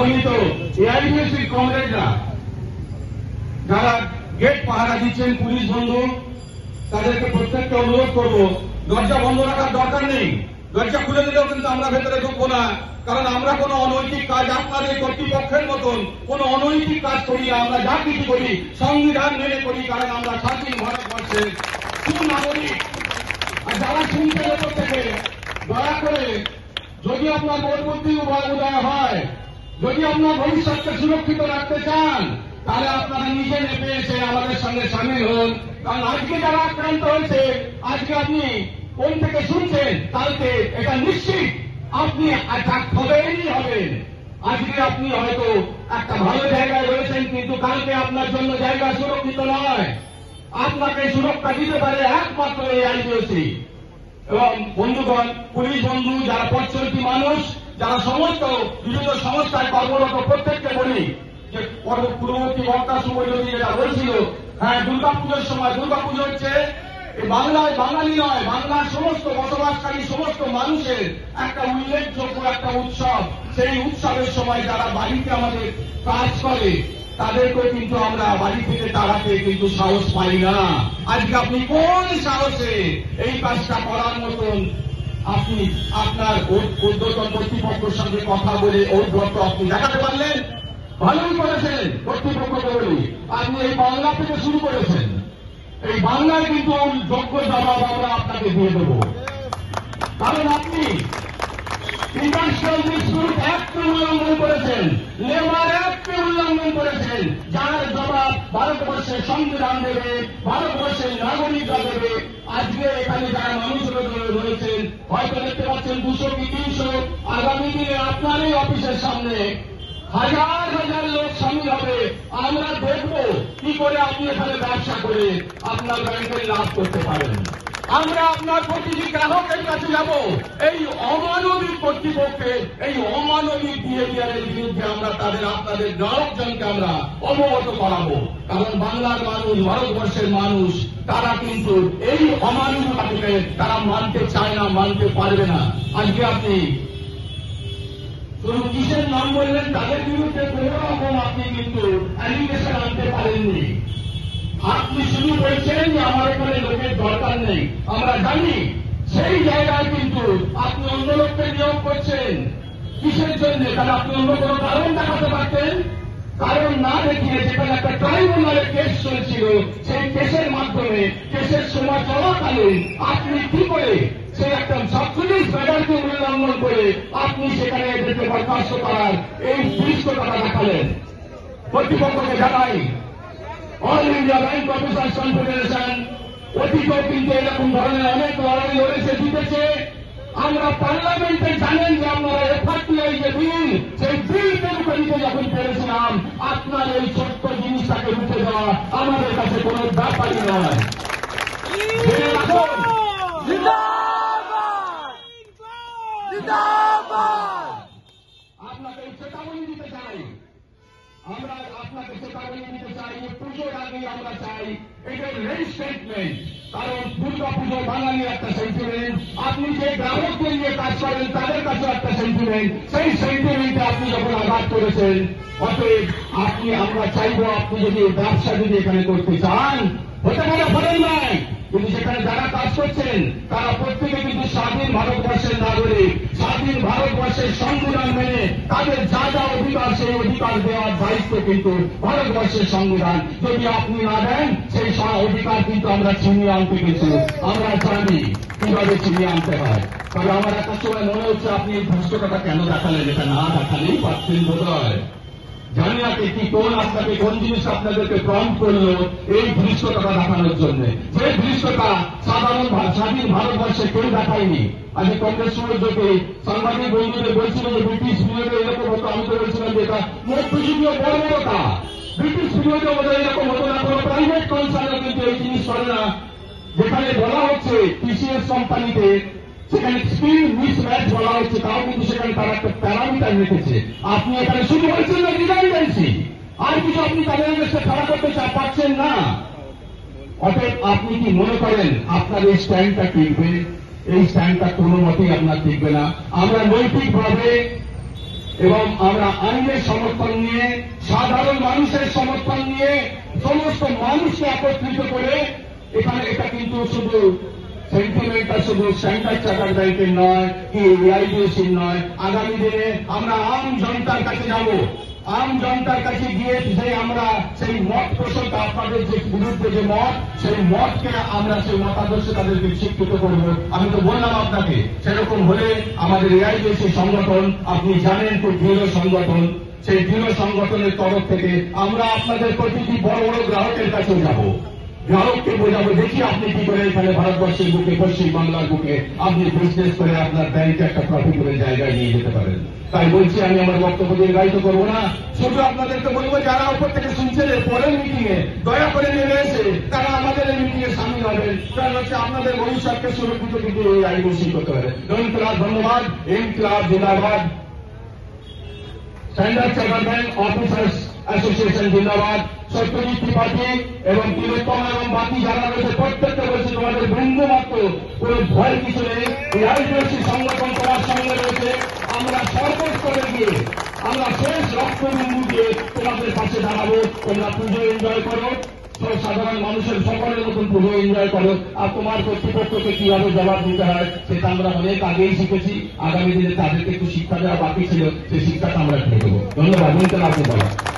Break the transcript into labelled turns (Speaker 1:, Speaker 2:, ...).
Speaker 1: সম্মানিত এআইডিএসি কমরেডরা যারা গেট পাহারা দিচ্ছেন, পুলিশ বন্ধু, তাদেরকে প্রত্যেককে অনুরোধ করব, দরজা বন্ধ রাখার দরকার নেই। দরজা খুলে দিলেও কিন্তু আমরা ভেতরে ঢুকবো না, কারণ আমরা কোনো অনৈতিক কাজ আপনাদের কর্তৃপক্ষের মতন কোনো অনৈতিক কাজ করি না। আমরা যা কিছু করি সংবিধান মেনে করি, কারণ আমরা স্বাধীন ভারতবর্ষের সুনাগরিক। আর যারা শুনছেন ওপর থেকে, দয়া করে যদি আপনার পরবর্তী উদয় হয়, যদি আপনার ভবিষ্যৎকে সুরক্ষিত রাখতে চান, তাহলে আপনারা নিজে নেমে এসে আমাদের সঙ্গে সামিল হন। কারণ আজকে যারা আক্রান্ত হয়েছে, আজকে আপনি কোন থেকে শুনছেন, কালকে এটা নিশ্চিত আপনি হবেন। আজকে আপনি হয়তো একটা ভালো জায়গায় রয়েছেন, কিন্তু কালকে আপনার জন্য জায়গা সুরক্ষিত নয়। আপনাকে সুরক্ষা দিতে পারে একমাত্র এই আইডিওসি। এবং বন্ধুগণ, পুলিশ বন্ধু, যারা পথচলতি মানুষ, যারা সমস্ত বিভিন্ন সংস্থায় কর্মরত, প্রত্যেককে বলি যে পূর্ববর্তী বক্তার সময় যদি যেটা বলছিল, হ্যাঁ, দুর্গাপুজোর সময়, দুর্গাপুজো হচ্ছে বাংলায় বাঙালি নয়, বাংলার সমস্ত বসবাসকারী সমস্ত মানুষের একটা উল্লেখযোগ্য একটা উৎসব। সেই উৎসবের সময় যারা বাড়িতে আমাদের কাজ করে, তাদেরকেও কিন্তু আমরা বাড়ি থেকে তাড়াতে কিন্তু সাহস পাই না। আজকে আপনি কোন সাহসে এই কাজটা করার মতন আপনি আপনার ঊর্ধ্বতন কর্তৃপক্ষের সঙ্গে কথা বলে ঔদ্ধত্য আপনি দেখাতে পারলেন? ভালোই করেছেন কর্তৃপক্ষকে বলি, আপনি এই বাংলা থেকে শুরু করেছেন। এই বাংলায় কিন্তু যোগ্য জবাব আমরা আপনাকে দিয়ে দেব, কারণ আপনি ইন্ডাস্ট্রিয়াল ডিসপিউট অ্যাক্ট উল্লঙ্ঘন করেছেন, লেবার অ্যাক্ট উল্লঙ্ঘন করেছেন, যার জবাব ভারতবর্ষের সংবিধান দেবে, ভারতবর্ষের নাগরিকরা দেবে। আজকে এখানে যারা মানুষরা রয়েছেন, হয়তো দেখতে পাচ্ছেন 200 কি 300, আগামী দিনে আপনার এই অফিসের সামনে হাজার হাজার লোক সামিল হবে। আমরা দেখব কি করে আপনি এখানে ব্যবসা করে আপনার ব্যাংকের লাভ করতে পারেন। আমরা আপনার প্রতিটি গ্রাহকের কাছে যাব, এই অমানবিক কর্তৃপক্ষের এই অমানবিক বিহেভিয়ারের বিরুদ্ধে আমরা আপনাদের গ্রাহকজনকে আমরা অবগত করাবো। কারণ বাংলার মানুষ, ভারতবর্ষের মানুষ, তারা কিন্তু এই অমানবিকতাকে তারা মানতে চায় না, মানতে পারবে না। আজকে আপনি শুধু কিসের নাম বললেন, তাদের বিরুদ্ধে কোন রকম আপনি কিন্তু অ্যালিগেশন আনতে পারেননি। আপনি শুধু বলছেন যে আমার এখানে লোকের দরকার নেই। আমরা জানি সেই জায়গায় কিন্তু আপনি অন্য লোককে নিয়োগ করছেন। কিসের জন্য? তাহলে আপনি অন্য কোনো কারণ দেখাতে পারতেন। কারণ না দেখিয়ে যেখানে একটা ট্রাইব্যুনালে কেস চলছিল, সেই কেসের মাধ্যমে কেসের সময় চলাকালীন আপনি কি করে সেই একটা সাবসিডিজ ব্যাপারকে উল্লঙ্ঘন করে আপনি সেখানে এদেরকে বরখাস্ত করার এই দৃশ্যটা দেখালেন। কর্তৃপক্ষকে জানাই, All India bank officers confederation অতীতেও কিন্তু এরকম ধরনের অনেক লড়াই লড়েছে, জিতেছে। আমরা পার্লামেন্টে জানেন যে আপনারা এফআরটিআই যে বিল, সেই বিলকে রুখে দিতে যখন পেরেছিলাম, আপনার এই ছোট্ট জিনিসটাকে রুখে দেওয়া আমাদের কাছে কোনো ব্যাপারই নয়। আপনাকে চেতাবনী দিতে চাই, আমরা আপনাকে চেতাবনী দিতে চাই, পুজোর আগে আমরা চাই এটার রেজিস্ট্রেটমেন্ট। কারণ দুর্গা পুজো বাঙালির একটা সেন্টিমেন্ট, আপনি যে গ্রাহকদের নিয়ে কাজ করেন তাদের কাছে একটা সেন্টিমেন্ট, সেই সেন্টিমেন্টে আপনি যখন আঘাত করেছেন, অতএব আমরা চাইব আপনি যদি ব্যবসা যদি এখানে করতে চান, হতে পারে ফলেন নাই, কিন্তু সেখানে যারা কাজ করছেন তারা প্রত্যেকে কিন্তু স্বাধীন ভারতবর্ষের নাগরিক, স্বাধীন ভারতবর্ষের সংবিধান মেনে তাদের যা যা অধিকার, সেই অধিকার দেওয়ার দায়িত্ব কিন্তু ভারতবর্ষের সংবিধান। যদি আপনি না দেন, সেই অধিকার কিন্তু আমরা ছিনিয়ে আনতে গেছি। আমরা জানি কিভাবে ছিনিয়ে আনতে হয়। তবে আমার একটা সময় মনে হচ্ছে আপনি এই ধৃষ্টতা কেন দেখালেন, এটা না দেখালেই পারছেন বোধ হয়। জানি না কি আপনাকে কোন জিনিস আপনাদেরকে প্রম্পট করলো এই ধৃষ্টতা দেখানোর জন্য। যে ধৃষ্টতা সাধারণ স্বাধীন ভারতবর্ষে কেউ দেখায়নি। আজকে কংগ্রেস সূর্যকে সাংবাদিক বন্ধুদের বলছিল যে ব্রিটিশ পিরিয়ডে এরকম হতো, আমি তো বলছিলাম যে এটা মধ্যযুগীয় বর্বরতা। ব্রিটিশ পিরিয়ডে বোধহয় এরকম হতো না, কোনো প্রাইভেট কনসার্নও কিন্তু এই জিনিস করে না। যেখানে বলা হচ্ছে টিসিএস কোম্পানিতে সেখানে স্পিড মিস ম্যাচ বলা হচ্ছে, তাও কিন্তু সেখানে তারা একটা প্যারামিটার রেখেছে। আপনি এখানে শুধু বলছেন না রিজাইডেন্সি, আর কিছু আপনি তাদের কাছে খাড়া করতে পারছেন না। অতএব আপনি কি মনে করেন আপনার এই স্ট্যান্ডটা টিকবে? এই স্ট্যান্ডটা কোনো মতেই আপনার টিকবে না। আমরা নৈতিকভাবে এবং আমরা আইনের সমর্থন নিয়ে, সাধারণ মানুষের সমর্থন নিয়ে, সমস্ত মানুষকে একত্রিত করে এখানে, এটা কিন্তু শুধু সেন্টিমেন্টটা শুধু স্ট্যান্ডার্ড চার্টার্ড ব্যাংকের নয়, কি আইডিএসির নয়। আগামী দিনে আমরা আম জনতার কাছে যাব, আম জনতার কাছে গিয়ে আমরা সেই মত পোষণ, আপনাদের যে বিরুদ্ধে যে মত, সেই মতকে আমরা সেই মতাদর্শে তাদেরকে শিক্ষিত করব। আমি তো বললাম আপনাকে, সেরকম হলে আমাদের এআইডিএসি সংগঠন, আপনি জানেন খুব দৃঢ় সংগঠন, সেই দৃঢ় সংগঠনের তরফ থেকে আমরা আপনাদের প্রতিটি বড় বড় গ্রাহকের কাছে যাব, গ্রাহককে বোঝাবো, দেখি আপনি কি করে এখানে ভারতবর্ষের বুকে, পশ্চিম বাংলার বুকে আপনি বিজনেস করে আপনার ব্যাংকে একটা প্রফিটেবল জায়গায় নিয়ে যেতে পারেন। তাই বলছি, আমি আমার বক্তব্য দীর্ঘায়িত করবো না, শুধু আপনাদেরকে বলবো যারা উপর থেকে শুনছেন পরের মিটিং এ দয়া করে নেমে এসে তারা আমাদের এই মিটিং এ সামিল হবেন, কারণ হচ্ছে আপনাদের ভবিষ্যৎকে সুরক্ষিত কিন্তু এই আইনসি করতে পারে। ধন্যবাদ। ইনকলাব জিন্দাবাদ। Standard chartered bank officers association জিন্দাবাদ। সত্যজিৎ ত্রিপাঠী এবং তিলোত্তমা এবং বাকি যারা রয়েছে প্রত্যেককে বলছে, তোমাদের বিন্দু মাত্র কোনো ভয় কিছু নেই। এই আইনসি সংগঠন তোমার সঙ্গে রয়েছে। আমরা সর্বস্তরে গিয়ে, আমরা শেষ রক্তবিন্দু দিয়ে তোমাদের পাশে দাঁড়াবো। তোমরা পুজো এনজয় করো, সাধারণ মানুষের সকলের মতন পুজো এনজয় করো। আর তোমার কর্তৃপক্ষকে কিভাবে জবাব দিতে হয় সেটা আমরা অনেক আগেই শিখেছি। আগামী দিনে তাদেরকে একটু শিক্ষা দেওয়া বাকি ছিল, সেই শিক্ষাটা আমরা পেয়ে দেবো। ধন্যবাদ।